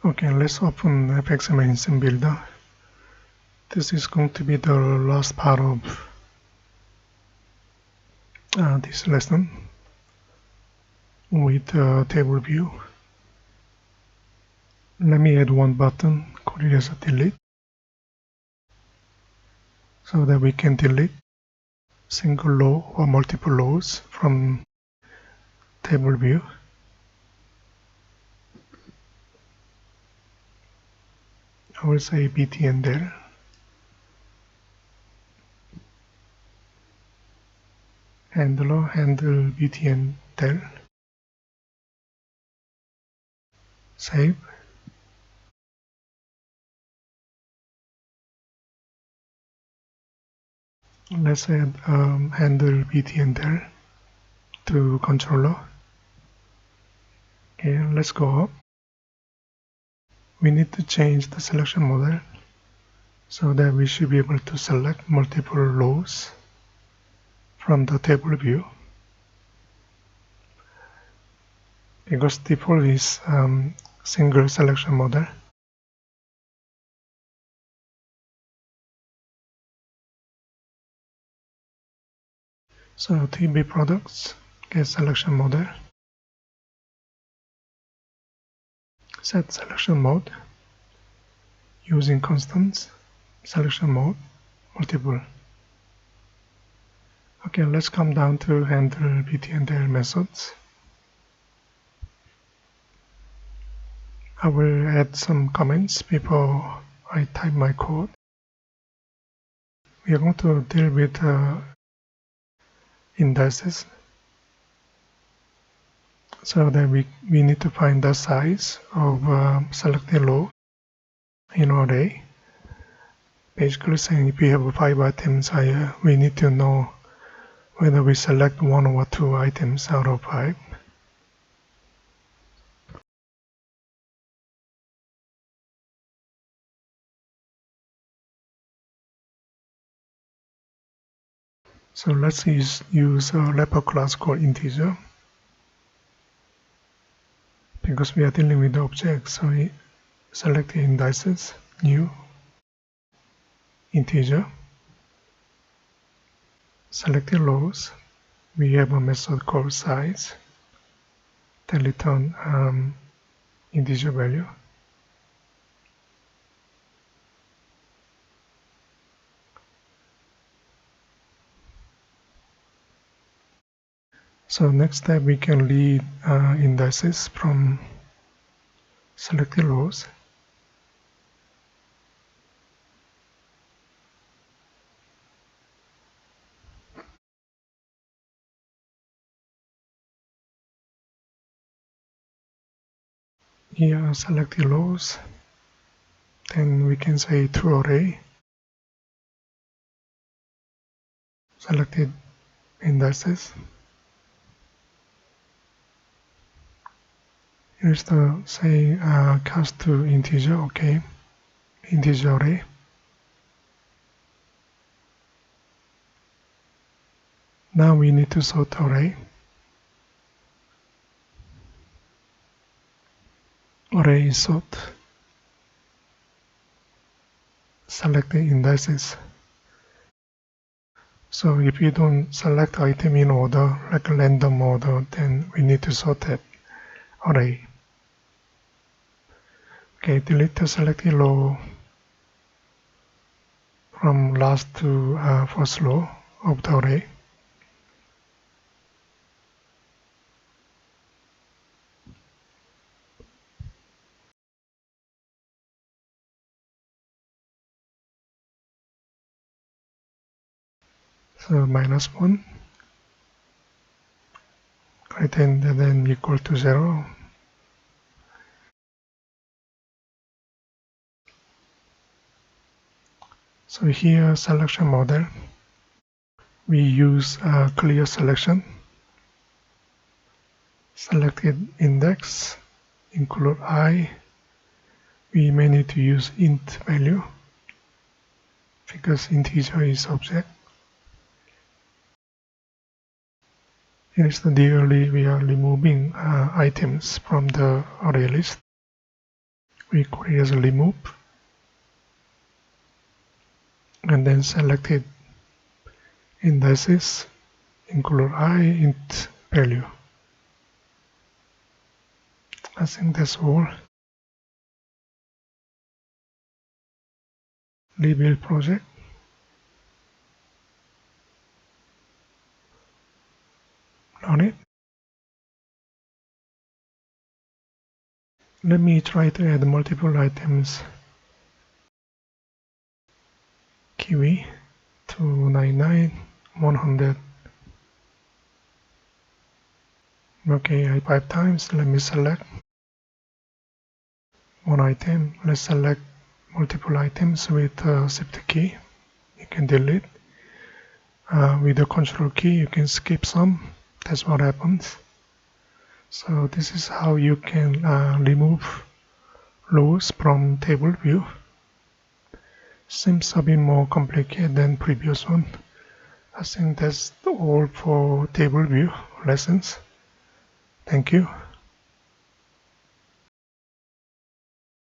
Okay, let's open FXML SceneBuilder. This is going to be the last part of this lesson with table view. Let me add one button called as delete, so that we can delete single row or multiple rows from table view. I will say btn there. Handle btn there. Save. Let's add handle btn there to controller. Okay, let's go up. We need to change the selection model so that we should be able to select multiple rows from the table view. Because default is single selection model. So TB products, get selection model, set selection mode, using constants, selection mode, multiple. Okay, let's come down to handle btn there methods. I will add some comments before I type my code. We are going to deal with indices, so that we need to find the size of selected row in array. Basically saying if we have 5 items higher, we need to know whether we select 1 or 2 items out of 5. So let's use a wrapper class called integer, because we are dealing with the object. So we select the indices, new, integer, select the rows. We have a method called size that return integer value. So next step, we can read indices from selected rows. Here select the rows, then we can say to array, selected indices. Here's the say cast to integer, okay, integer array. Now we need to sort array. Array is sort. Select the indices. So if you don't select item in order, like a random order, then we need to sort that array. Okay, delete the selected row from last to first row of the array. So -1, greater than equal to 0. So here selection model, we use clear selection. Selected index include I. We may need to use int value because integer is object. Here's the DLE, we are removing items from the array list. we create a remove and then selected indices include I int value. I think that's all. Rebuild project. Run it. Let me try to add multiple items. Kiwi 299 100. Okay, I 5 times. Let me select one item. Let's select multiple items with shift key. You can delete. With the control key, you can skip some. That's what happens. So this is how you can remove rows from table view. Seems a bit more complicated than previous one. I think that's all for table view lessons. Thank you.